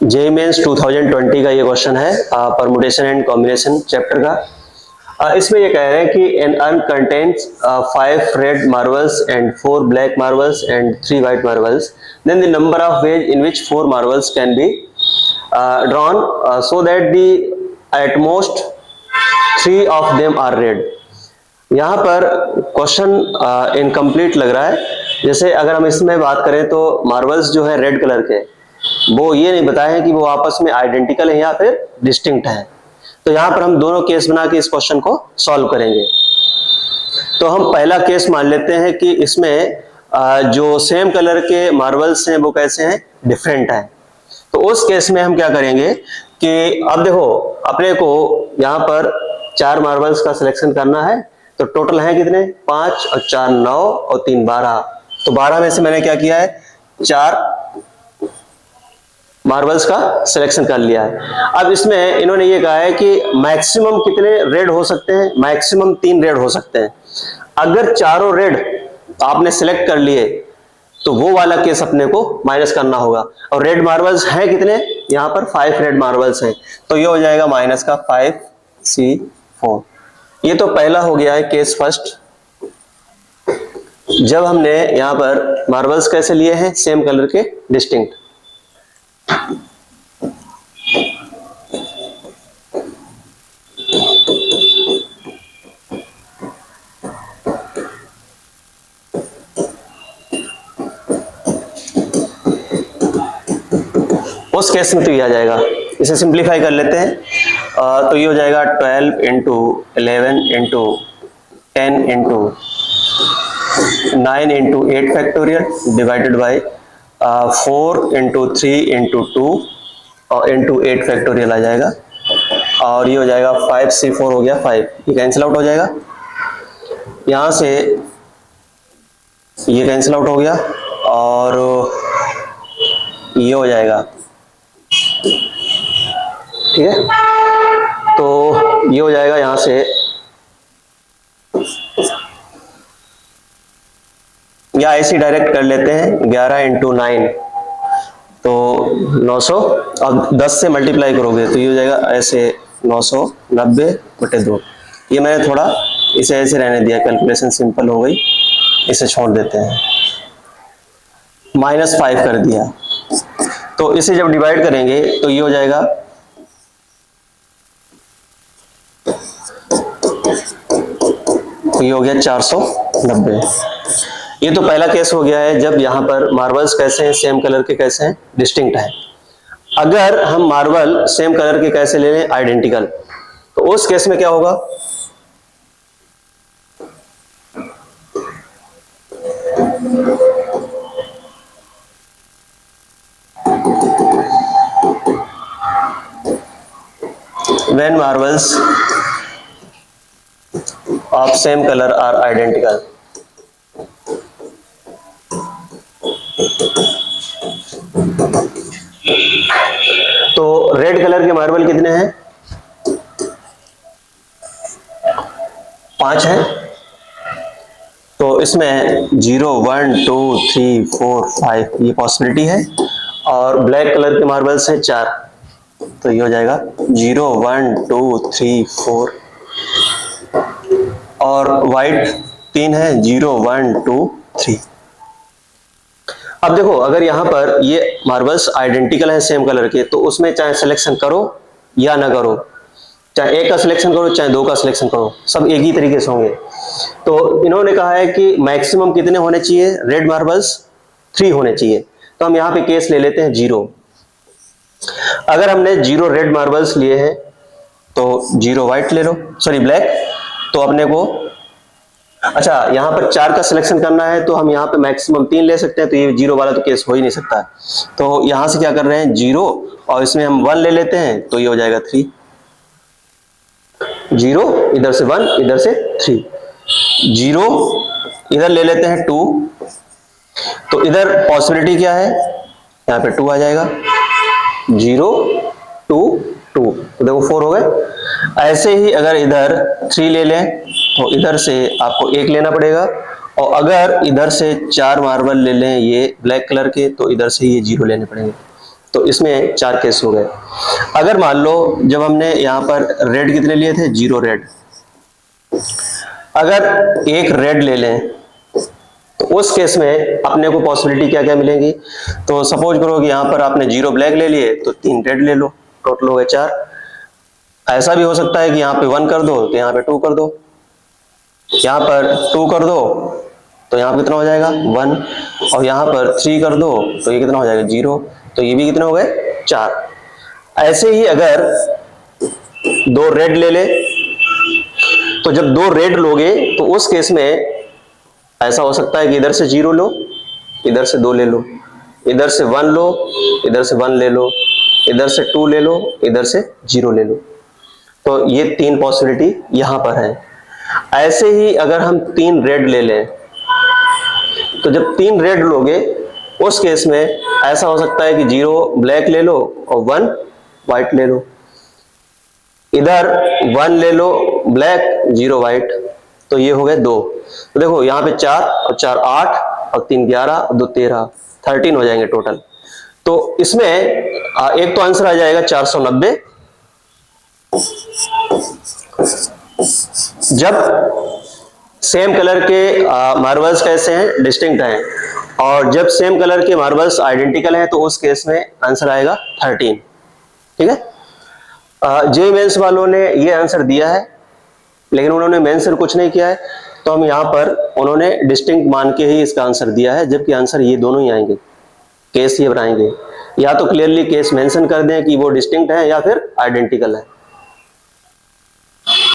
JEE mains 2020 का ये question है परमुटेशन एंड कॉम्बिनेशन चैप्टर का। इसमें ये कह रहे हैं कि an urn contains 5 red marbles and 4 black marbles and 3 white marbles, then the number of ways in which 4 marbles can be drawn so that the at most 3 of them are red। यहाँ पर question incomplete लग रहा है। जैसे अगर हम इसमें बात करें तो मार्बल्स जो है रेड कलर के, वो ये नहीं बताया है कि वो आपस में आइडेंटिकल है या फिर डिस्टिंक्ट है। तो यहाँ पर हम दोनों केस बना के इस क्वेश्चन को सॉल्व करेंगे। तो हम पहला केस मान लेते हैं कि इसमें जो सेम कलर के मार्बल्स हैं वो कैसे हैं, डिफरेंट हैं। तो उस केस में हम क्या करेंगे कि अब देखो अपने को यहाँ पर 4 मार्बल्स का सिलेक्शन करना है। तो टोटल है कितने, 5 और 4 9 और 3 12। तो 12 में से मैंने क्या किया है, 4 मार्बल्स का सिलेक्शन कर लिया है। अब इसमें इन्होंने ये कहा है कि मैक्सिमम कितने रेड हो सकते हैं, मैक्सिमम 3 रेड हो सकते हैं। अगर चारों रेड आपने सिलेक्ट कर लिए तो वो वाला केस अपने को माइनस करना होगा। और रेड मार्बल्स हैं कितने, यहाँ पर 5 रेड मार्बल्स हैं। तो ये हो जाएगा माइनस का 5C4। ये तो पहला हो गया है केस फर्स्ट। जब हमने यहाँ पर मार्बल्स कैसे लिए हैं, सेम कलर के डिस्टिंक्ट। उस केस में तो ये आ जाएगा, इसे सिंप्लीफाई कर लेते हैं। तो ये हो जाएगा 12 into 11 into 10 into 9 into 8 factorial divided by 4 into 3 into 2 और इंटू 8 फैक्टोरियल आ जाएगा। और ये हो जाएगा 5C4 हो गया 5, ये कैंसिल आउट हो जाएगा। यहाँ से ये कैंसिल आउट हो गया और ये हो जाएगा, ठीक है। तो ये हो जाएगा यहां से, या ऐसे डायरेक्ट कर लेते हैं 11 इंटू 9 तो 900। अब 10 से मल्टीप्लाई करोगे तो ये हो जाएगा ऐसे 990/2। ये मैंने थोड़ा इसे ऐसे रहने दिया, कैलकुलेशन सिंपल हो गई, इसे छोड़ देते हैं। -5 कर दिया। तो इसे जब डिवाइड करेंगे तो ये हो जाएगा, तो ये हो गया 490। ये तो पहला केस हो गया है जब यहां पर मार्बल्स कैसे हैं, सेम कलर के कैसे हैं, डिस्टिंक्ट हैं। अगर हम मार्बल सेम कलर के कैसे ले लें, आइडेंटिकल, तो उस केस में क्या होगा, when marbles of same color are identical, तो रेड कलर के मार्बल कितने हैं, 5 हैं। तो इसमें 0 1 2 3 4 5 ये पॉसिबिलिटी है। और ब्लैक कलर के मार्बल्स हैं 4, तो ये हो जाएगा 0 1 2 3 4। और वाइट 3 है, 0 1 2 3। अब देखो अगर यहां पर ये मार्बल्स आइडेंटिकल हैं सेम कलर के, तो उसमें चाहे सिलेक्शन करो या ना करो, चाहे एक का सिलेक्शन करो चाहे 2 का सिलेक्शन करो, सब एक ही तरीके से होंगे। तो इन्होंने कहा है कि मैक्सिमम कितने होने चाहिए, रेड मार्बल्स 3 होने चाहिए। तो हम यहाँ पे केस ले लेते हैं 0। अगर हमने 0 रेड मार्बल्स लिए हैं तो 0 व्हाइट ले लो, सॉरी ब्लैक। तो अपने को अच्छा यहाँ पर 4 का सिलेक्शन करना है, तो हम यहाँ पे मैक्सिमम 3 ले सकते हैं। तो ये 0 वाला तो केस हो ही नहीं सकता। तो यहाँ से क्या कर रहे हैं, 0 और इसमें हम 1 ले लेते हैं, तो ये हो जाएगा 3। 0 इधर से 1 इधर से 3, 0 इधर ले लेते हैं 2। तो इधर पॉसिबिलिटी क्या है, यहाँ पे 2 आ जाएगा, 0 2 2, तो देखो 4 हो गए। ऐसे ही अगर इधर 3 ले लें तो इधर से आपको 1 लेना पड़ेगा। और अगर इधर से 4 मार्बल ले लें ये ब्लैक कलर के, तो इधर से ये 0 लेने पड़ेंगे। तो इसमें 4 केस हो गए। अगर मान लो जब हमने यहाँ पर रेड कितने लिए थे, 0 रेड, अगर एक रेड ले लें तो उस केस में अपने को पॉसिबिलिटी क्या क्या मिलेंगी। तो सपोज करो कि यहाँ पर आपने 0 ब्लैक ले लिए तो 3 रेड ले लो, टोटल हो गए 4। ऐसा भी हो सकता है कि यहाँ पे 1 कर दो तो यहाँ पे 2 कर दो, यहाँ पर 2 कर दो तो यहाँ पर कितना हो जाएगा 1, और यहाँ पर 3 कर दो तो ये कितना हो जाएगा 0, तो ये भी कितने हो गए 4। ऐसे ही अगर 2 रेड ले ले, तो जब 2 रेड लोगे तो उस केस में ऐसा हो सकता है कि इधर से 0 लो, इधर से 2 ले लो, इधर से 1 लो, इधर से 1 ले लो, इधर से 2 ले लो, इधर से 0 ले लो। तो ये 3 पॉसिबिलिटी यहां पर है। ऐसे ही अगर हम 3 रेड ले लें, तो जब 3 रेड लोगे उस केस में ऐसा हो सकता है कि 0 ब्लैक ले लो और 1 व्हाइट ले लो, इधर 1 ले लो ब्लैक, 0 व्हाइट, तो ये हो गए 2। तो देखो यहाँ पे 4 और 4 8 और 3 11 और 2 13, 13 हो जाएंगे टोटल। तो इसमें एक तो आंसर आ जाएगा 490। जब सेम कलर के मार्बल्स कैसे हैं, डिस्टिंक्ट हैं, और जब सेम कलर के मार्बल्स आइडेंटिकल हैं तो उस केस में आंसर आएगा 13। ठीक है। जे मेंस वालों ने ये आंसर दिया है, लेकिन उन्होंने मेंशन कुछ नहीं किया है, तो हम यहाँ पर उन्होंने डिस्टिंक्ट मान के ही इसका आंसर दिया है, जबकि आंसर ये दोनों ही आएंगे, केस ये बनाएंगे। या तो क्लियरली केस मेंशन कर दें कि वो डिस्टिंक्ट है या फिर आइडेंटिकल है।